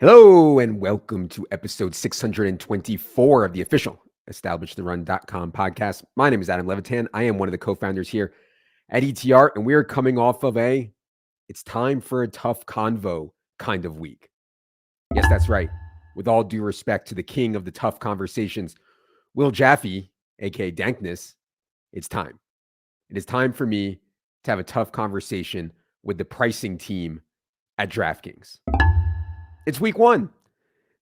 Hello and welcome to episode 624 of the official EstablishTheRun.com podcast. My name is Adam Levitan. I am one of the co-founders here at ETR, and we are coming off of it's time for a tough convo kind of week. Yes, that's right. With all due respect to the king of the tough conversations, Will Jaffe, aka Dankness, it's time. It is time for me to have a tough conversation with the pricing team at DraftKings. It's week one.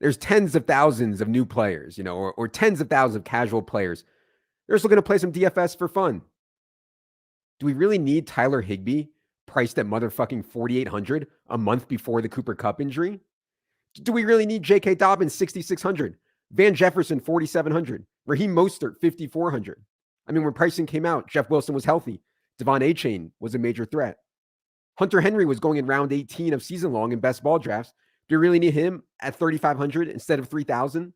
There's tens of thousands of new players, or tens of thousands of casual players. They're just looking to play some DFS for fun. Do we really need Tyler Higbee priced at motherfucking 4,800 a month before the Cooper Kupp injury? Do we really need J.K. Dobbins 6,600, Van Jefferson 4,700, Raheem Mostert 5,400? I mean, when pricing came out, Jeff Wilson was healthy. Devon Achane was a major threat. Hunter Henry was going in round 18 of season long in best ball drafts. Do we really need him at 3,500 instead of 3,000? Do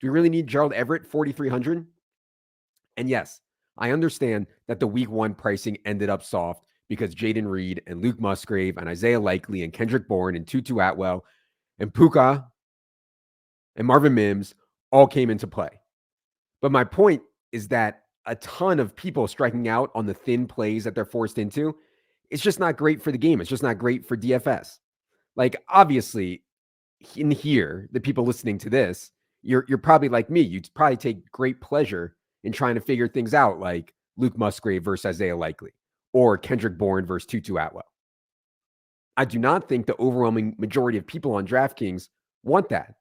we really need Gerald Everett 4,300? And yes, I understand that the week one pricing ended up soft because Jaden Reed and Luke Musgrave and Isaiah Likely and Kendrick Bourne and Tutu Atwell and Puka and Marvin Mims all came into play. But my point is that a ton of people striking out on the thin plays that they're forced into, it's just not great for the game. It's just not great for DFS. Like, obviously, in here, the people listening to this, you're probably like me. You'd probably take great pleasure in trying to figure things out, like Luke Musgrave versus Isaiah Likely or Kendrick Bourne versus Tutu Atwell. I do not think the overwhelming majority of people on DraftKings want that.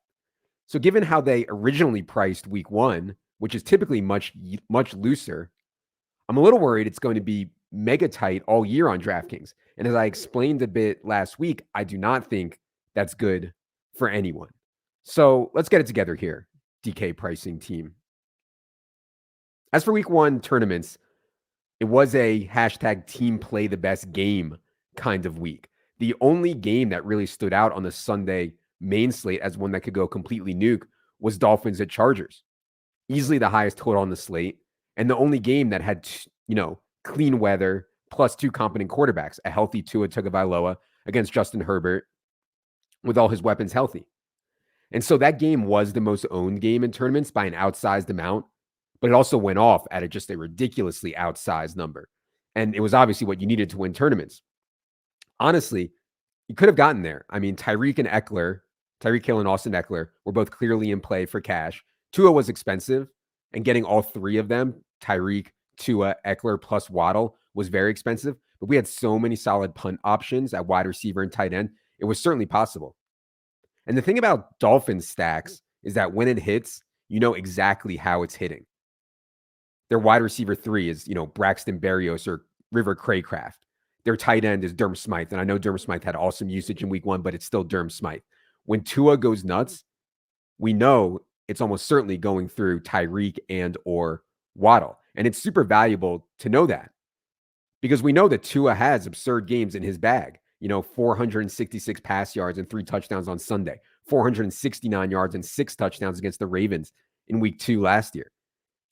So given how they originally priced week one, which is typically much looser, I'm a little worried it's going to be mega tight all year on DraftKings. And as I explained a bit last week, I do not think that's good for anyone. So let's get it together here, DK pricing team. As for week one tournaments, it was a hashtag team play the best game kind of week. The only game that really stood out on the Sunday main slate as one that could go completely nuke was Dolphins at Chargers. Easily the highest total on the slate, and the only game that had, clean weather plus two competent quarterbacks, a healthy Tua Tagovailoa against Justin Herbert with all his weapons healthy. And so that game was the most owned game in tournaments by an outsized amount, but it also went off at just a ridiculously outsized number. And it was obviously what you needed to win tournaments. Honestly, you could have gotten there. I mean, Tyreek Hill and Austin Eckler were both clearly in play for cash. Tua was expensive, and getting all three of them, Tyreek, Tua, Eckler, plus Waddle, was very expensive. But we had so many solid punt options at wide receiver and tight end. It was certainly possible. And the thing about Dolphins stacks is that when it hits, you know exactly how it's hitting. Their wide receiver 3 is, Braxton Berrios or River Craycraft. Their tight end is Durham Smythe. And I know Durham Smythe had awesome usage in week one, but it's still Durham Smythe. When Tua goes nuts, we know it's almost certainly going through Tyreek and or Waddle. And it's super valuable to know that because we know that Tua has absurd games in his bag. 466 pass yards and 3 touchdowns on Sunday, 469 yards and 6 touchdowns against the Ravens in week 2 last year,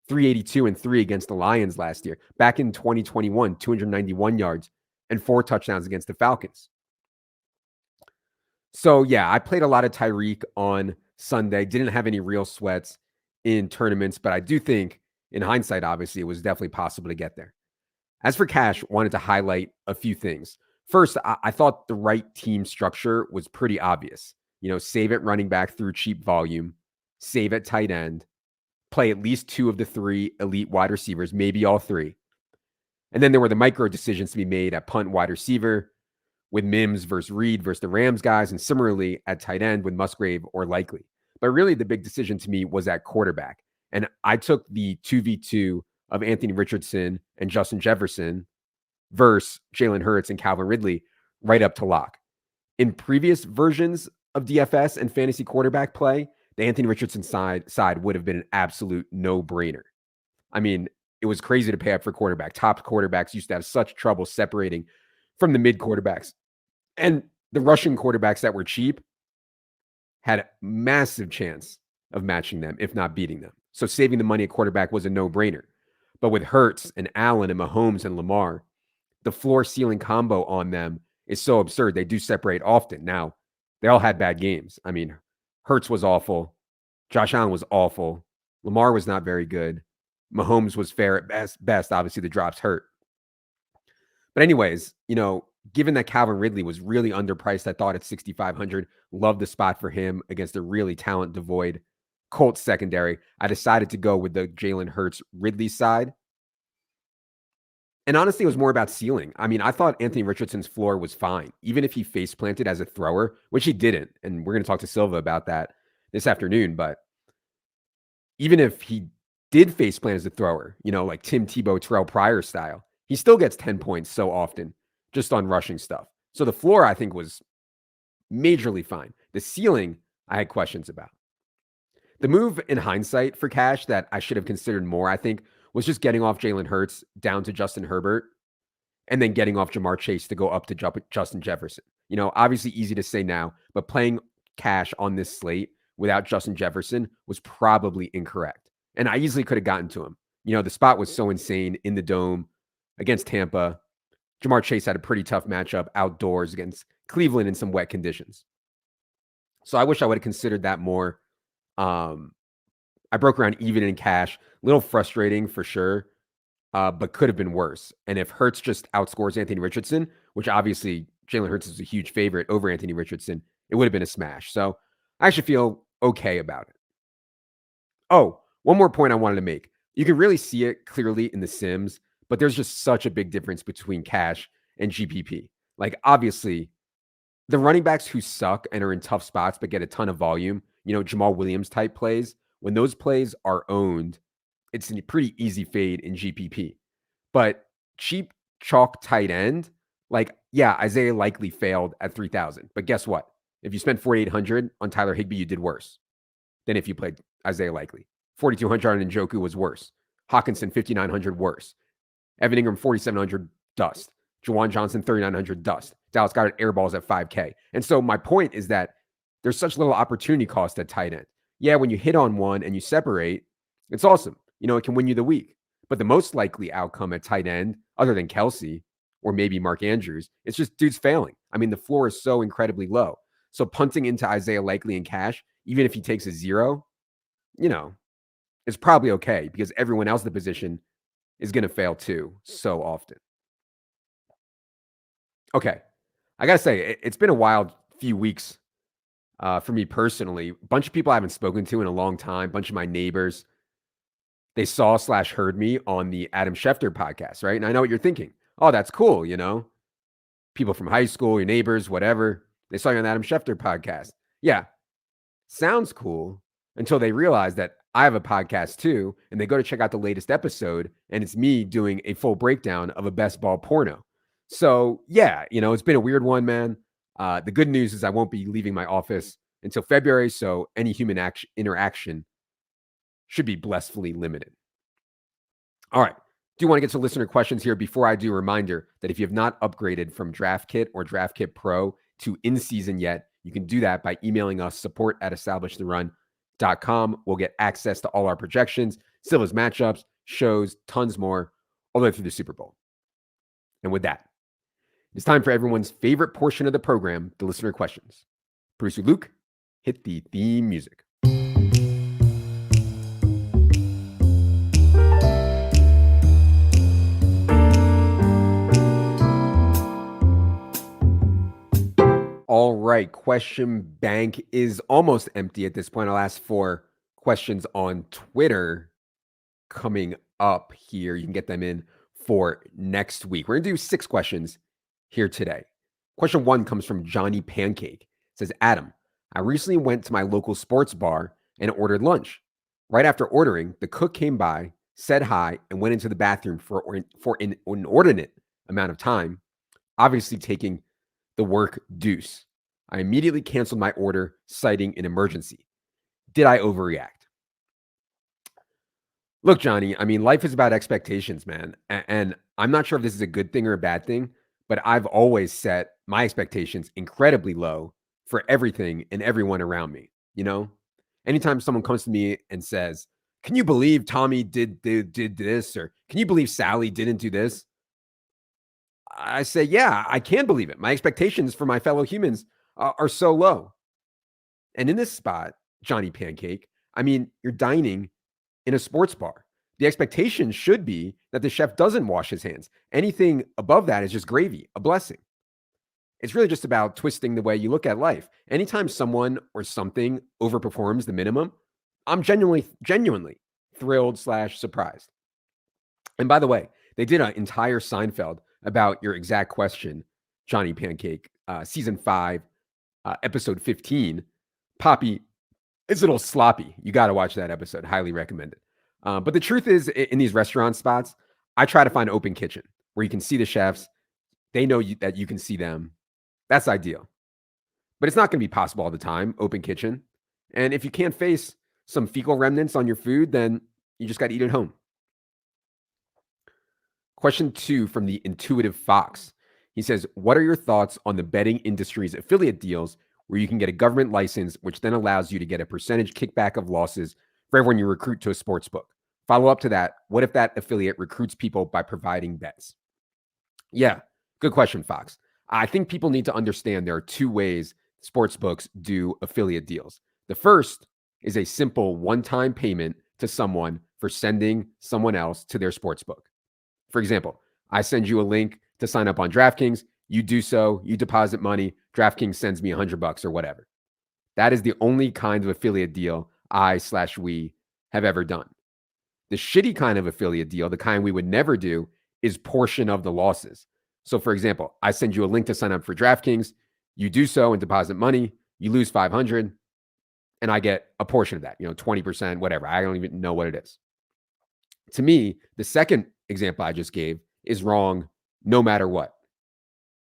382 and 3 against the Lions last year. Back in 2021, 291 yards and 4 touchdowns against the Falcons. So yeah, I played a lot of Tyreek on Sunday. Didn't have any real sweats in tournaments, but I do think in hindsight, obviously, it was definitely possible to get there. As for cash, wanted to highlight a few things. First, I thought the right team structure was pretty obvious. Save at running back through cheap volume, save at tight end, play at least 2 of the 3 elite wide receivers, maybe all 3. And then there were the micro decisions to be made at punt wide receiver with Mims versus Reed versus the Rams guys, and similarly at tight end with Musgrave or Likely. But really the big decision to me was at quarterback. And I took the 2v2 of Anthony Richardson and Justin Jefferson versus Jalen Hurts and Calvin Ridley right up to lock. In previous versions of DFS and fantasy quarterback play, the Anthony Richardson side would have been an absolute no-brainer. I mean, it was crazy to pay up for quarterback. Top quarterbacks used to have such trouble separating from the mid quarterbacks. And the Russian quarterbacks that were cheap had a massive chance of matching them, if not beating them. So saving the money at quarterback was a no-brainer. But with Hurts and Allen and Mahomes and Lamar, the floor-ceiling combo on them is so absurd. They do separate often. Now, they all had bad games. I mean, Hurts was awful. Josh Allen was awful. Lamar was not very good. Mahomes was fair at best. Obviously, the drops hurt. But anyways, given that Calvin Ridley was really underpriced, I thought at 6,500, loved the spot for him against a really talent devoid Colts secondary. I decided to go with the Jalen Hurts Ridley side. And honestly, it was more about ceiling. I mean, I thought Anthony Richardson's floor was fine, even if he face planted as a thrower, which he didn't. And we're going to talk to Silva about that this afternoon. But even if he did face plant as a thrower, like Tim Tebow, Terrell Pryor style, he still gets 10 points so often just on rushing stuff. So the floor, I think, was majorly fine. The ceiling, I had questions about. The move in hindsight for cash that I should have considered more, I think, was just getting off Jalen Hurts down to Justin Herbert and then getting off Jamar Chase to go up to Justin Jefferson. Obviously easy to say now, but playing cash on this slate without Justin Jefferson was probably incorrect. And I easily could have gotten to him. The spot was so insane in the dome against Tampa. Jamar Chase had a pretty tough matchup outdoors against Cleveland in some wet conditions. So I wish I would have considered that more. I broke around even in cash. A little frustrating for sure, but could have been worse. And if Hurts just outscores Anthony Richardson, which obviously Jalen Hurts is a huge favorite over Anthony Richardson, it would have been a smash. So I actually feel okay about it. Oh, one more point I wanted to make. You can really see it clearly in the Sims, but there's just such a big difference between cash and GPP. Like, obviously, the running backs who suck and are in tough spots but get a ton of volume, Jamal Williams type plays, when those plays are owned, it's a pretty easy fade in GPP. But cheap chalk tight end, Isaiah Likely failed at 3,000. But guess what? If you spent 4,800 on Tyler Higbee, you did worse than if you played Isaiah Likely. 4,200 on Njoku was worse. Hawkinson, 5,900 worse. Evan Ingram, 4,700 dust. Juwan Johnson, 3,900 dust. Dallas Goedert airballs at 5K. And so my point is that there's such little opportunity cost at tight end. Yeah, when you hit on one and you separate, it's awesome. It can win you the week. But the most likely outcome at tight end, other than Kelsey or maybe Mark Andrews, it's just dudes failing. I mean, the floor is so incredibly low. So punting into Isaiah Likely in cash, even if he takes a 0, is probably okay because everyone else in the position is going to fail too so often. Okay. I got to say, it's been a wild few weeks for me personally. A bunch of people I haven't spoken to in a long time, a bunch of my neighbors, they saw/heard me on the Adam Schefter podcast, right? And I know what you're thinking. Oh, that's cool, People from high school, your neighbors, whatever. They saw you on the Adam Schefter podcast. Yeah, sounds cool until they realize that I have a podcast too, and they go to check out the latest episode, and it's me doing a full breakdown of a best ball porno. So, yeah, it's been a weird one, man. The good news is I won't be leaving my office until February, so any human interaction should be blissfully limited. All right. Do want to get to listener questions here. Before I do, a reminder that if you have not upgraded from DraftKit or DraftKit Pro to in-season yet, you can do that by emailing us support@establishtherun.com. We'll get access to all our projections, Silva's matchups, shows, tons more, all the way through the Super Bowl. And with that, it's time for everyone's favorite portion of the program, the listener questions. Producer Luke, hit the theme music. All right, question bank is almost empty at this point. I'll ask for questions on Twitter coming up here. You can get them in for next week. We're going to do 6 questions here today. Question 1 comes from Johnny Pancake. It says, Adam, I recently went to my local sports bar and ordered lunch. Right after ordering, the cook came by, said hi, and went into the bathroom for an inordinate amount of time, obviously taking the work deuce. I immediately canceled my order, citing an emergency. Did I overreact? Look, Johnny, I mean, life is about expectations, man. And I'm not sure if this is a good thing or a bad thing, but I've always set my expectations incredibly low for everything and everyone around me. Anytime someone comes to me and says, can you believe Tommy did this? Or can you believe Sally didn't do this? I say, yeah, I can believe it. My expectations for my fellow humans are so low. And in this spot, Johnny Pancake, I mean, you're dining in a sports bar. The expectation should be that the chef doesn't wash his hands. Anything above that is just gravy, a blessing. It's really just about twisting the way you look at life. Anytime someone or something overperforms the minimum, I'm genuinely thrilled slash surprised. And by the way, they did an entire Seinfeld about your exact question, Johnny Pancake, season 5, episode 15. Poppy, it's a little sloppy. You got to watch that episode. Highly recommend it. But the truth is, in these restaurant spots, I try to find an open kitchen where you can see the chefs. They know that you can see them. That's ideal. But it's not going to be possible all the time, open kitchen. And if you can't face some fecal remnants on your food, then you just got to eat at home. Question 2 from the Intuitive Fox. He says, what are your thoughts on the betting industry's affiliate deals where you can get a government license, which then allows you to get a percentage kickback of losses for everyone you recruit to a sports book? Follow up to that, what if that affiliate recruits people by providing bets? Yeah, good question, Fox. I think people need to understand there are 2 ways sports books do affiliate deals. The first is a simple one-time payment to someone for sending someone else to their sports book. For example, I send you a link to sign up on DraftKings. You do so, you deposit money, DraftKings sends me $100 or whatever. That is the only kind of affiliate deal we have ever done. The shitty kind of affiliate deal, the kind we would never do, is portion of the losses. So for example, I send you a link to sign up for DraftKings. You do so and deposit money. You lose 500 and I get a portion of that, 20%, whatever. I don't even know what it is. To me, the second example I just gave is wrong no matter what.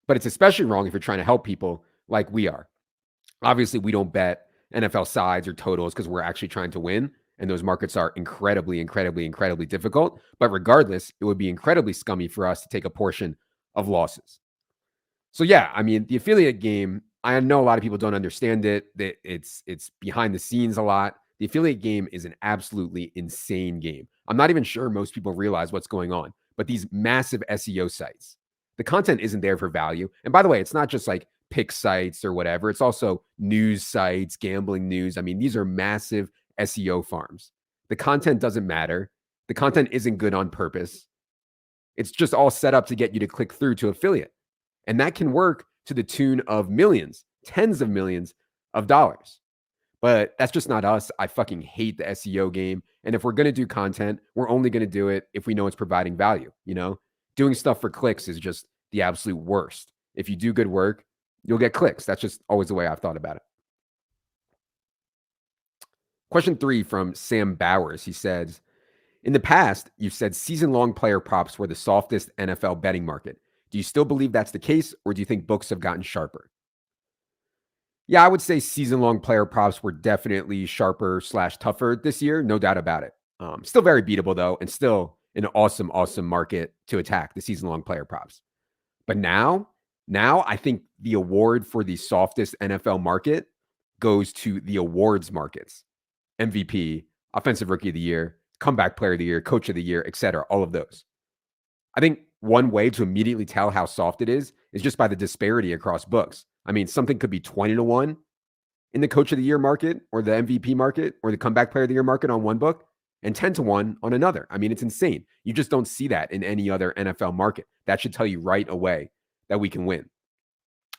But it's especially wrong if you're trying to help people like we are. Obviously, we don't bet NFL sides or totals because we're actually trying to win. And those markets are incredibly difficult. But regardless, it would be incredibly scummy for us to take a portion of losses. So yeah, I mean, the affiliate game, I know a lot of people don't understand it. That it's behind the scenes a lot. The affiliate game is an absolutely insane game. I'm not even sure most people realize what's going on. But these massive SEO sites, the content isn't there for value. And by the way, it's not just like pick sites or whatever. It's also news sites, gambling news. I mean, these are massive SEO farms. The content doesn't matter. The content isn't good on purpose. It's just all set up to get you to click through to affiliate. And that can work to the tune of millions, tens of millions of dollars. But that's just not us. I fucking hate the SEO game. And if we're going to do content, we're only going to do it if we know it's providing value. Doing stuff for clicks is just the absolute worst. If you do good work, you'll get clicks. That's just always the way I've thought about it. Question 3 from Sam Bowers. He says, in the past, you've said season-long player props were the softest NFL betting market. Do you still believe that's the case, or do you think books have gotten sharper? Yeah, I would say season-long player props were definitely sharper / tougher this year. No doubt about it. Still very beatable, though, and still an awesome market to attack, the season-long player props. But now I think the award for the softest NFL market goes to the awards markets. MVP, Offensive Rookie of the Year, Comeback Player of the Year, Coach of the Year, etc. All of those. I think one way to immediately tell how soft it is just by the disparity across books. I mean, something could be 20-1 in the Coach of the Year market or the MVP market or the Comeback Player of the Year market on one book and 10-1 on another. I mean, it's insane. You just don't see that in any other NFL market. That should tell you right away that we can win.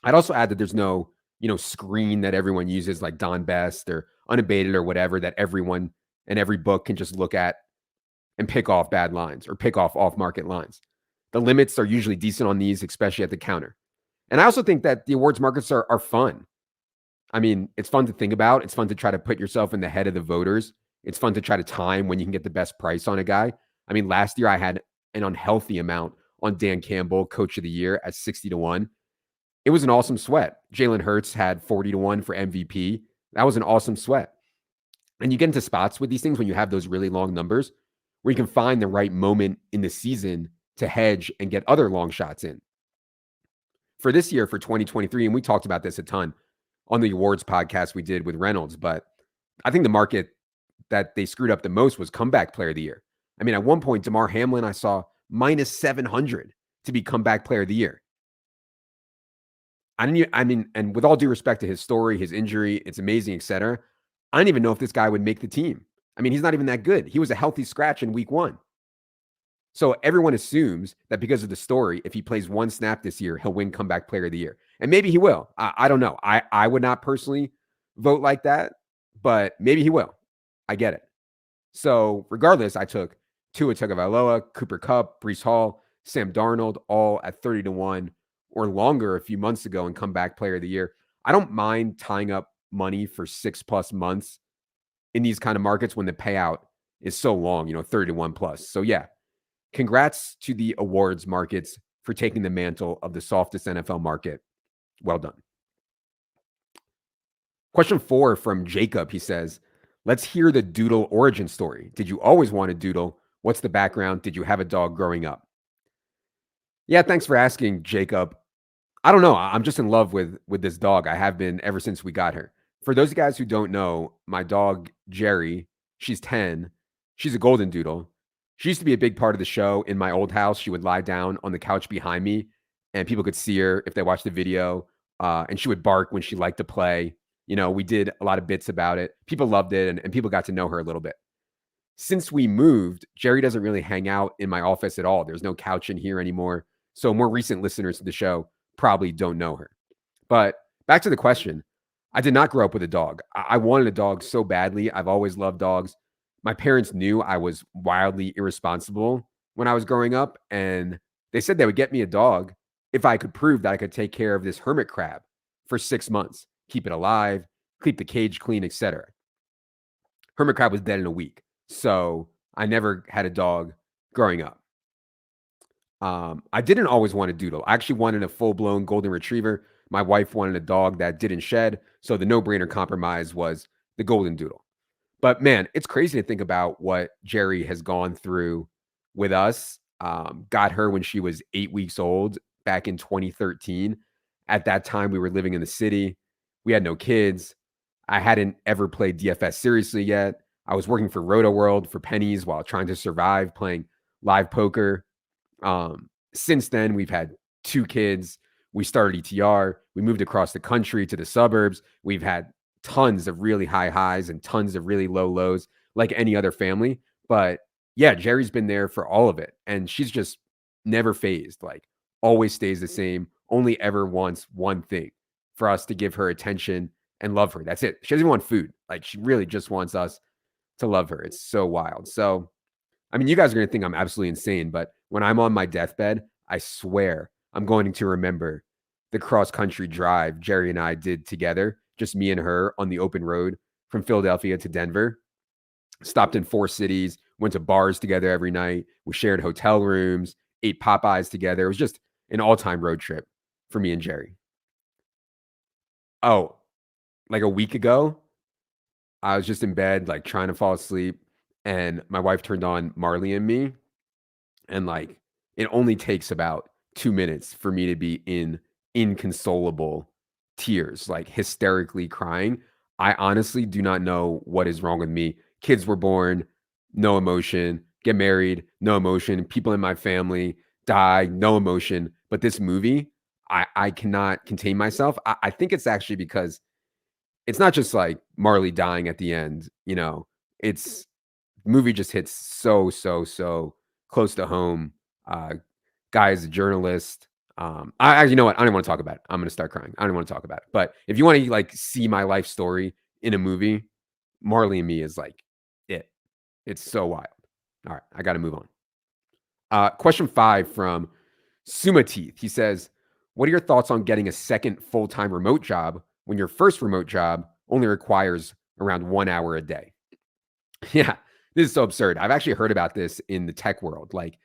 I'd also add that there's no, screen that everyone uses like Don Best or Unabated or whatever that everyone and every book can just look at and pick off bad lines or pick off market lines. The limits are usually decent on these, especially at the counter. And I also think that the awards markets are fun. I mean, it's fun to think about. It's fun to try to put yourself in the head of the voters. It's fun to try to time when you can get the best price on a guy. I mean, last year I had an unhealthy amount on Dan Campbell, Coach of the Year at 60-1. It was an awesome sweat. Jalen Hurts had 40-1 for MVP. That was an awesome sweat. And you get into spots with these things when you have those really long numbers where you can find the right moment in the season to hedge and get other long shots in. For this year, for 2023, and we talked about this a ton on the awards podcast we did with Reynolds, but I think the market that they screwed up the most was Comeback Player of the Year. I mean, at one point, Damar Hamlin, I saw -700 to be Comeback Player of the Year. I mean, and with all due respect to his story, his injury, it's amazing, etc. I don't even know if this guy would make the team. I mean, he's not even that good. He was a healthy scratch in week 1. So everyone assumes that because of the story, if he plays one snap this year, he'll win comeback player of the year. And maybe he will. I don't know. I would not personally vote like that, but maybe he will. I get it. So regardless, I took Tua Tagovailoa, Cooper Kupp, Breece Hall, Sam Darnold, all at 30-1 or longer a few months ago and comeback player of the year. I don't mind tying up money for 6+ months in these kind of markets when the payout is so long, 30-1 plus. So yeah, congrats to the awards markets for taking the mantle of the softest NFL market. Well done. Question 4 from Jacob. He says, let's hear the doodle origin story. Did you always want a doodle? What's the background? Did you have a dog growing up? Yeah, thanks for asking, Jacob. I don't know. I'm just in love with this dog. I have been ever since we got her. For those guys who don't know, my dog, Jerry, she's 10. She's a golden doodle. She used to be a big part of the show in my old house. She would lie down on the couch behind me, and people could see her if they watched the video. And she would bark when she liked to play. We did a lot of bits about it. People loved it, and people got to know her a little bit. Since we moved, Jerry doesn't really hang out in my office at all. There's no couch in here anymore. So more recent listeners to the show probably don't know her. But back to the question, I did not grow up with a dog. I wanted a dog so badly. I've always loved dogs. My parents knew I was wildly irresponsible when I was growing up, and they said they would get me a dog if I could prove that I could take care of this hermit crab for 6 months, keep it alive, keep the cage clean, etc. Hermit crab was dead in a week. So I never had a dog growing up. I didn't always want a doodle. I actually wanted a full-blown golden retriever. My wife wanted a dog that didn't shed. So the no-brainer compromise was the golden doodle. But man, it's crazy to think about what Jerry has gone through with us. Got her when she was 8 weeks old back in 2013. At that time, we were living in the city. We had no kids. I hadn't ever played DFS seriously yet. I was working for Roto World for pennies while trying to survive playing live poker. Since then, we've had 2 kids. We started ETR. We moved across the country to the suburbs. We've had tons of really high highs and tons of really low lows, like any other family. But yeah, Jerry's been there for all of it. And she's just never phased, like always stays the same, only ever wants one thing, for us to give her attention and love her. That's it. She doesn't even want food. Like, she really just wants us to love her. It's so wild. So, I mean, you guys are going to think I'm absolutely insane, but when I'm on my deathbed, I swear I'm going to remember the cross-country drive Jerry and I did together, just me and her on the open road from Philadelphia to Denver. Stopped in 4 cities, went to bars together every night. We shared hotel rooms, ate Popeyes together. It was just an all-time road trip for me and Jerry. Oh, like a week ago, I was just in bed, like trying to fall asleep, and my wife turned on Marley and Me, and like it only takes about 2 minutes for me to be in inconsolable tears, like hysterically crying. I honestly do not know what is wrong with me. Kids were born, no emotion. Get married, no emotion. People in my family die, no emotion. But this movie, I cannot contain myself. I think it's actually because it's not just like Marley dying at the end, it's the movie just hits so close to home. Guy is a journalist. You know what? I don't want to talk about it. I'm going to start crying. I don't want to talk about it. But if you want to like see my life story in a movie, Marley and Me is like it. It's so wild. All right, I got to move on. Question 5 from Suma Teeth. He says, what are your thoughts on getting a second full-time remote job when your first remote job only requires around 1 hour a day? Yeah, this is so absurd. I've actually heard about this in the tech world. Like,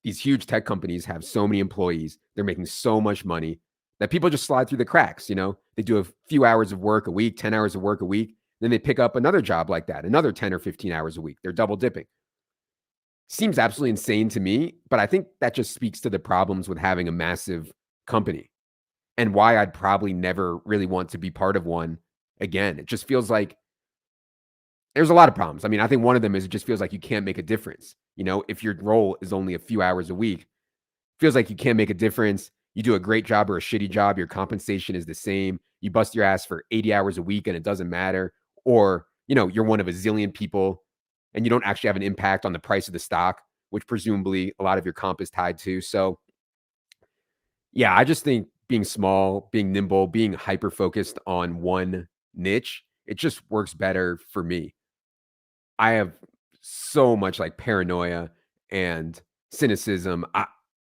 these huge tech companies have so many employees. They're making so much money that people just slide through the cracks. They do a few hours of work a week, 10 hours of work a week. Then they pick up another job like that, another 10 or 15 hours a week. They're double dipping. Seems absolutely insane to me, but I think that just speaks to the problems with having a massive company and why I'd probably never really want to be part of one again. It just feels like there's a lot of problems. I mean, I think one of them is it just feels like you can't make a difference. If your role is only a few hours a week, feels like you can't make a difference. You do a great job or a shitty job, your compensation is the same. You bust your ass for 80 hours a week and it doesn't matter. Or, you're one of a zillion people and you don't actually have an impact on the price of the stock, which presumably a lot of your comp is tied to. So, yeah, I just think being small, being nimble, being hyper focused on one niche, it just works better for me. I have so much like paranoia and cynicism.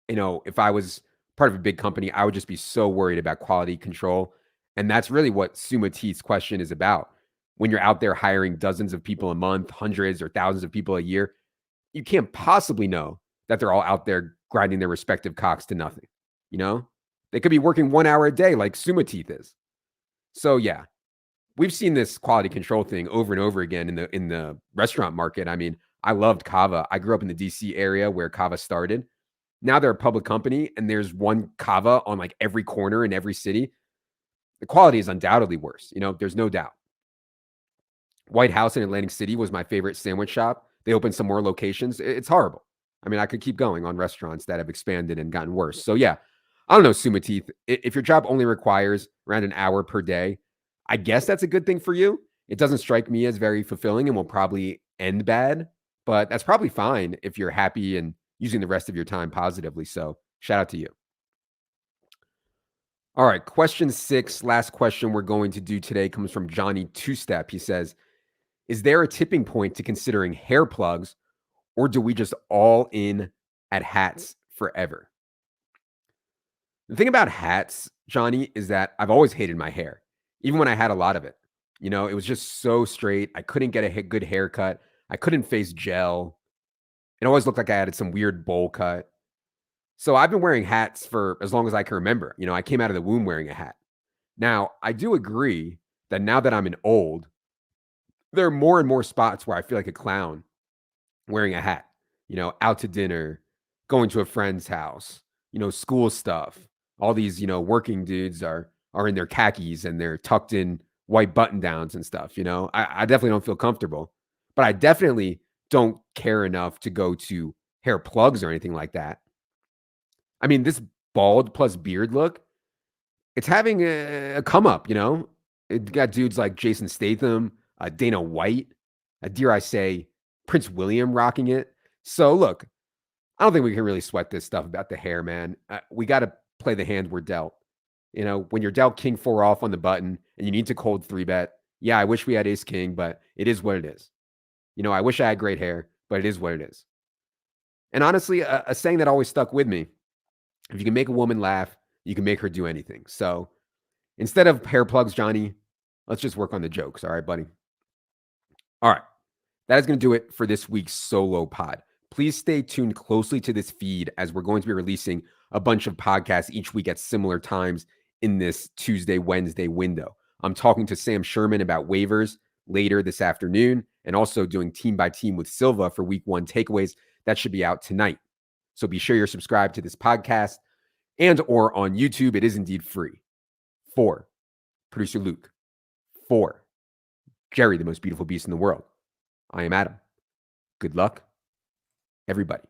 If I was part of a big company, I would just be so worried about quality control. And that's really what Sumatit's question is about. When you're out there hiring dozens of people a month, hundreds or thousands of people a year, you can't possibly know that they're all out there grinding their respective cocks to nothing. You know, they could be working 1 hour a day like Sumatith is. So yeah, we've seen this quality control thing over and over again in the restaurant market. I mean, I loved Kava. I grew up in the DC area where Kava started. Now they're a public company and there's one Kava on like every corner in every city. The quality is undoubtedly worse. There's no doubt. White House in Atlantic City was my favorite sandwich shop. They opened some more locations. It's horrible. I mean, I could keep going on restaurants that have expanded and gotten worse. So yeah, I don't know, Sumateeth. If your job only requires around an hour per day, I guess that's a good thing for you. It doesn't strike me as very fulfilling and will probably end bad, but that's probably fine if you're happy and using the rest of your time positively. So shout out to you. All right, question 6, last question we're going to do today comes from Johnny Two Step. He says, is there a tipping point to considering hair plugs, or do we just all in at hats forever? The thing about hats, Johnny, is that I've always hated my hair, even when I had a lot of it. It was just so straight. I couldn't get a good haircut. I couldn't face gel. It always looked like I had some weird bowl cut. So I've been wearing hats for as long as I can remember. I came out of the womb wearing a hat. Now, I do agree that now that I'm an old, there are more and more spots where I feel like a clown wearing a hat, out to dinner, going to a friend's house, school stuff. All these, working dudes are in their khakis and they're tucked in white button downs and stuff. I definitely don't feel comfortable, but I definitely don't care enough to go to hair plugs or anything like that. I mean, this bald plus beard look, it's having a come up, It got dudes like Jason Statham, Dana White, dare I say, Prince William rocking it. So look, I don't think we can really sweat this stuff about the hair, man. We got to play the hand we're dealt. When you're dealt king 4 off on the button and you need to cold 3-bet, yeah, I wish we had ace king, but it is what it is. I wish I had great hair, but it is what it is. And honestly, a saying that always stuck with me, if you can make a woman laugh, you can make her do anything. So instead of hair plugs, Johnny, let's just work on the jokes. All right, buddy. All right. That is going to do it for this week's solo pod. Please stay tuned closely to this feed as we're going to be releasing a bunch of podcasts each week at similar times in this Tuesday, Wednesday window. I'm talking to Sam Sherman about waivers later this afternoon and also doing team by team with Silva for week 1 takeaways. That should be out tonight. So be sure you're subscribed to this podcast and or on YouTube. It is indeed free. 4, producer Luke. 4, Jerry, the most beautiful beast in the world. I am Adam. Good luck, everybody.